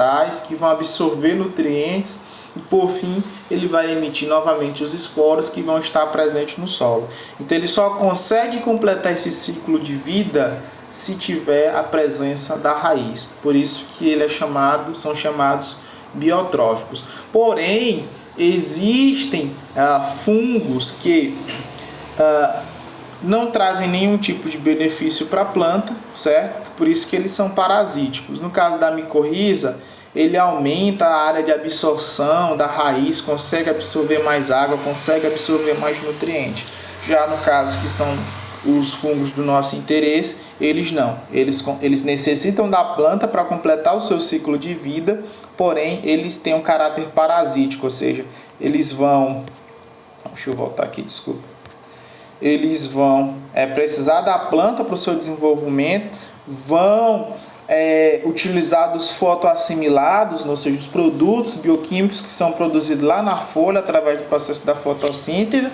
vegetais que vão absorver nutrientes e por fim ele vai emitir novamente os esporos que vão estar presentes no solo. Então ele só consegue completar esse ciclo de vida se tiver a presença da raiz. Por isso que ele são chamados biotróficos. Porém, existem fungos que não trazem nenhum tipo de benefício para a planta, certo? Por isso que eles são parasíticos. No caso da micorriza, ele aumenta a área de absorção da raiz, consegue absorver mais água, consegue absorver mais nutrientes. Já no caso que são os fungos do nosso interesse, eles não. Eles necessitam da planta para completar o seu ciclo de vida, porém eles têm um caráter parasítico, ou seja, eles vão... Deixa eu voltar aqui, desculpa. Eles vão precisar da planta para o seu desenvolvimento, vão utilizar dos fotoassimilados, ou seja, os produtos bioquímicos que são produzidos lá na folha através do processo da fotossíntese,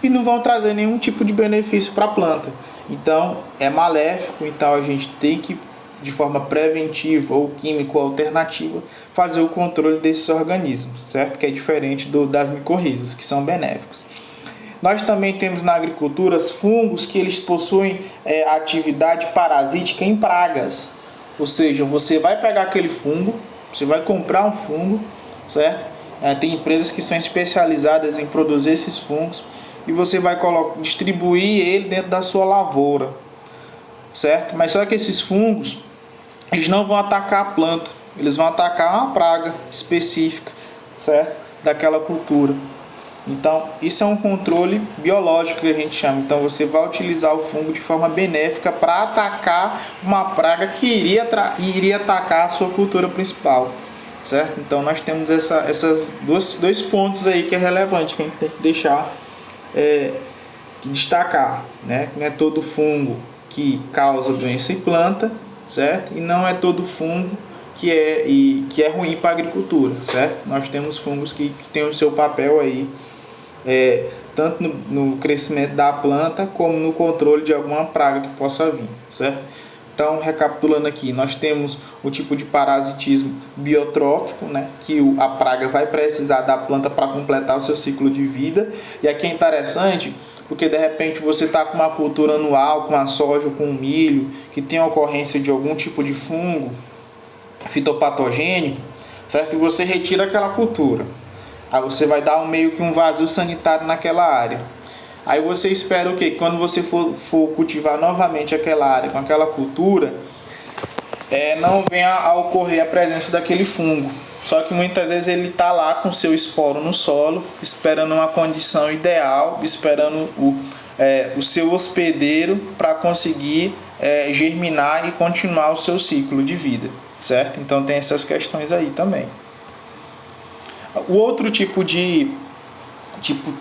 e não vão trazer nenhum tipo de benefício para a planta. Então é maléfico, então a gente tem que, de forma preventiva ou química ou alternativa, fazer o controle desses organismos, certo? Que é diferente das micorrizas, que são benéficos. Nós também temos na agricultura fungos que eles possuem atividade parasítica em pragas. Ou seja, você vai pegar aquele fungo, você vai comprar um fungo, certo? Tem empresas que são especializadas em produzir esses fungos e você vai distribuir ele dentro da sua lavoura, certo? Mas só que esses fungos, eles não vão atacar a planta, eles vão atacar uma praga específica, certo? Daquela cultura. Então, isso é um controle biológico que a gente chama. Então, você vai utilizar o fungo de forma benéfica para atacar uma praga que iria atacar a sua cultura principal, certo? Então, nós temos essas dois pontos aí que é relevante, que a gente tem que deixar destacar, né? Não é todo fungo que causa doença em planta, certo? E não é todo fungo que é ruim para a agricultura, certo? Nós temos fungos que têm o seu papel aí, tanto no crescimento da planta como no controle de alguma praga que possa vir, certo? Então, recapitulando aqui, nós temos o tipo de parasitismo biotrófico, né, que a praga vai precisar da planta para completar o seu ciclo de vida. E aqui é interessante porque de repente você está com uma cultura anual, com a soja ou com o milho, que tem a ocorrência de algum tipo de fungo fitopatogênico, certo? E você retira aquela cultura. Aí você vai dar meio que um vazio sanitário naquela área. Aí você espera o quê? Quando você for cultivar novamente aquela área com aquela cultura, não venha a ocorrer a presença daquele fungo. Só que muitas vezes ele está lá com seu esporo no solo, esperando uma condição ideal, esperando o seu hospedeiro para conseguir germinar e continuar o seu ciclo de vida, certo? Então tem essas questões aí também. O outro tipo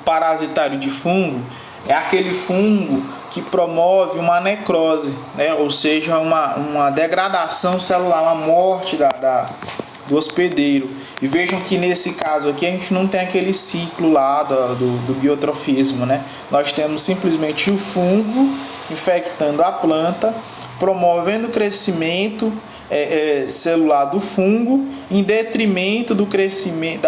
parasitário de fungo é aquele fungo que promove uma necrose, né? Ou seja, uma degradação celular, uma morte do hospedeiro. E vejam que nesse caso aqui a gente não tem aquele ciclo lá do biotrofismo, né? Nós temos simplesmente o fungo infectando a planta, promovendo o crescimento celular do fungo em detrimento do crescimento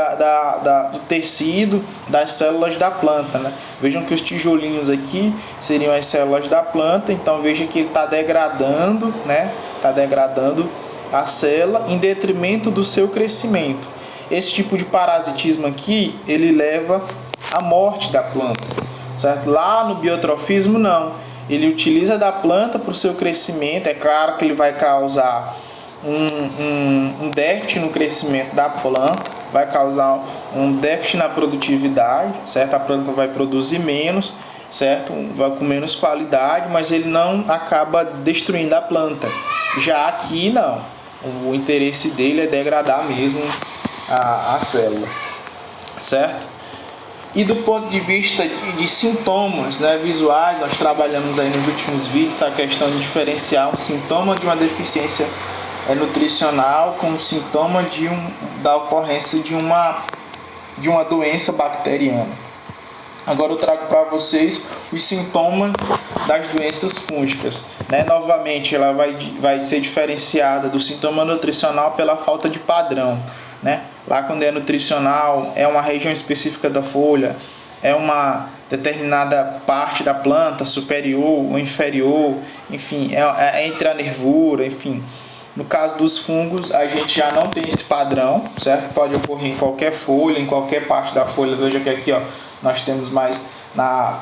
do tecido das células da planta, né? Vejam que os tijolinhos aqui seriam as células da planta, então veja que ele está degradando, né? Está degradando a célula em detrimento do seu crescimento. Esse tipo de parasitismo aqui, ele leva à morte da planta, certo? Lá no biotrofismo não, ele utiliza da planta para o seu crescimento. É claro que ele vai causar um déficit no crescimento da planta, vai causar um déficit na produtividade, certo? A planta vai produzir menos, certo? Vai com menos qualidade, mas ele não acaba destruindo a planta. Já aqui não, o interesse dele é degradar mesmo a célula, certo? E do ponto de vista de sintomas, né, visuais, nós trabalhamos aí nos últimos vídeos a questão de diferenciar um sintoma de uma deficiência nutricional com um sintoma da ocorrência de uma doença bacteriana. Agora eu trago para vocês os sintomas das doenças fúngicas, né? Novamente, ela vai ser diferenciada do sintoma nutricional pela falta de padrão, né? Lá quando é nutricional, é uma região específica da folha, é uma determinada parte da planta, superior ou inferior, enfim, é entre a nervura, enfim. No caso dos fungos, a gente já não tem esse padrão, certo? Pode ocorrer em qualquer folha, em qualquer parte da folha. Veja que aqui, ó, nós temos mais na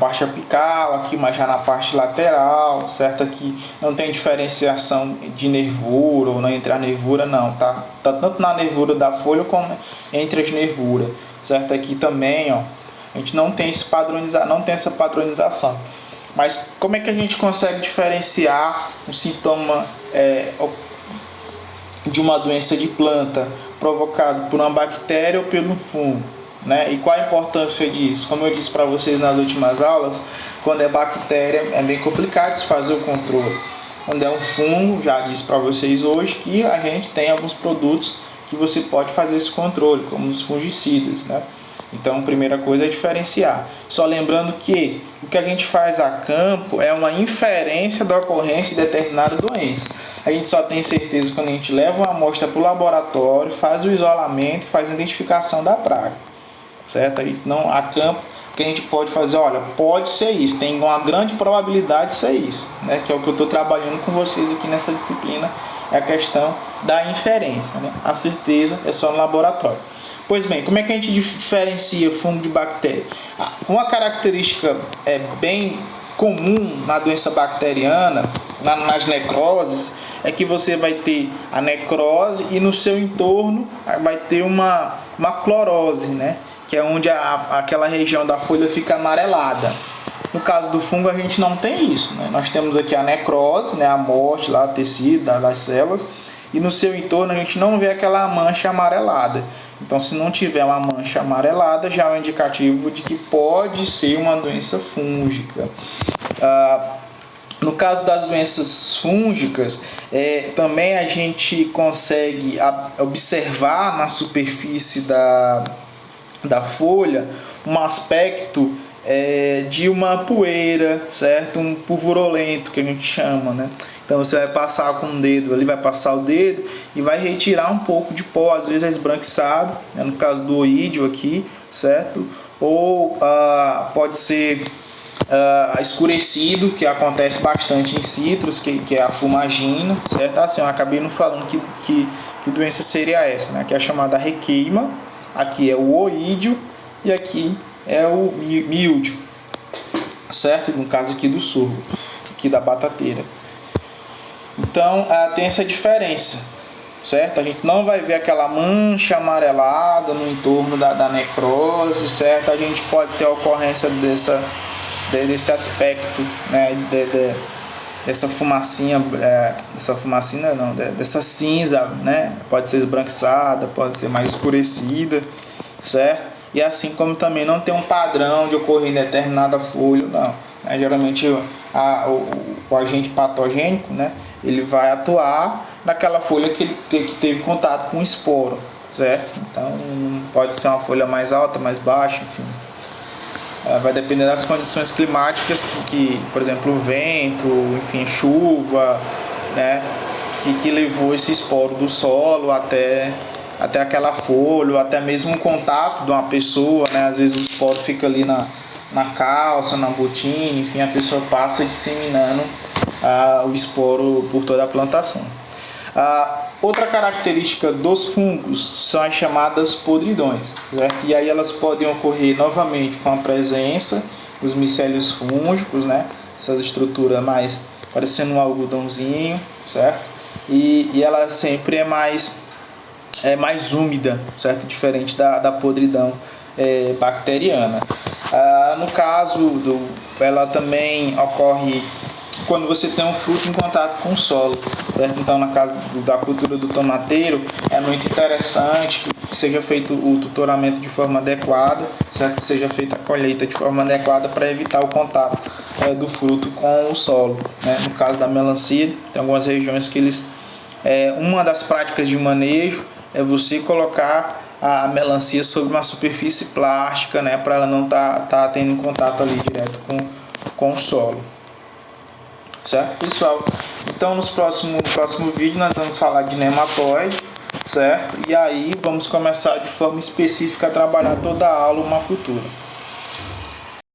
parte apical, aqui mais já na parte lateral, certo? Aqui não tem diferenciação de nervura ou não entre a nervura, não, tá? Tá tanto na nervura da folha como entre as nervuras, certo? Aqui também, ó, a gente não tem essa padronização. Mas como é que a gente consegue diferenciar um sintoma de uma doença de planta provocado por uma bactéria ou pelo fungo, né? E qual a importância disso? Como eu disse para vocês nas últimas aulas, quando é bactéria é bem complicado de se fazer o controle. Quando é um fungo, já disse para vocês hoje que a gente tem alguns produtos que você pode fazer esse controle, como os fungicidas, né? Então, a primeira coisa é diferenciar. Só lembrando que o que a gente faz a campo é uma inferência da ocorrência de determinada doença. A gente só tem certeza quando a gente leva uma amostra para o laboratório, faz o isolamento e faz a identificação da praga. Certo? A gente não, a campo, o que a gente pode fazer, olha, pode ser isso, tem uma grande probabilidade de ser isso, né? Que é o que eu estou trabalhando com vocês aqui nessa disciplina, é a questão da inferência, né? A certeza é só no laboratório. Pois bem, como é que a gente diferencia fungo de bactéria? Uma característica bem comum na doença bacteriana, nas necroses, é que você vai ter a necrose e no seu entorno vai ter uma clorose, né? Que é onde aquela região da folha fica amarelada. No caso do fungo, a gente não tem isso, né? Nós temos aqui a necrose, né? A morte lá, tecido das células, e no seu entorno a gente não vê aquela mancha amarelada. Então, se não tiver uma mancha amarelada, já é um indicativo de que pode ser uma doença fúngica. No caso das doenças fúngicas, também a gente consegue observar na superfície da folha um aspecto de uma poeira, certo? Um purpurolento que a gente chama, né? Então você vai passar com o dedo ali, vai passar o dedo e vai retirar um pouco de pó, às vezes é esbranquiçado, né? No caso do oídio aqui, certo? Ou pode ser escurecido, que acontece bastante em citros, que é a fumagina, certo? Assim, eu acabei não falando que doença seria essa, né? Que é a chamada requeima, aqui é o oídio e aqui é o míldio, certo? No caso aqui do sorgo, aqui da batateira. Então, tem essa diferença, certo? A gente não vai ver aquela mancha amarelada no entorno da necrose, certo? A gente pode ter a ocorrência desse aspecto, né? Dessa fumacinha, dessa cinza, né? Pode ser esbranquiçada, pode ser mais escurecida, certo? E assim como também não tem um padrão de ocorrer em determinada folha, não. Né? Geralmente o agente patogênico, né? Ele vai atuar naquela folha que teve contato com o esporo, certo? Então pode ser uma folha mais alta, mais baixa, enfim. Vai depender das condições climáticas que por exemplo, o vento, enfim, chuva, né? Que levou esse esporo do solo até aquela folha, ou até mesmo o contato de uma pessoa, né? Às vezes o esporo fica ali na calça, na botina, enfim, a pessoa passa disseminando o esporo por toda a plantação. Outra característica dos fungos são as chamadas podridões, certo? E aí elas podem ocorrer novamente com a presença dos micélios fúngicos, né? Essas estruturas mais parecendo um algodãozinho, certo? E ela sempre é mais úmida, certo? Diferente da podridão bacteriana. No caso ela também ocorre quando você tem um fruto em contato com o solo, certo? Então, na caso da cultura do tomateiro, é muito interessante que seja feito o tutoramento de forma adequada, certo? Que seja feita a colheita de forma adequada para evitar o contato do fruto com o solo, né? No caso da melancia, tem algumas regiões que uma das práticas de manejo é você colocar a melancia sobre uma superfície plástica, né, para ela não tá tendo contato ali direto com o solo. Certo, pessoal? Então no próximo vídeo nós vamos falar de nematóide, certo? E aí vamos começar de forma específica a trabalhar toda a aula uma cultura.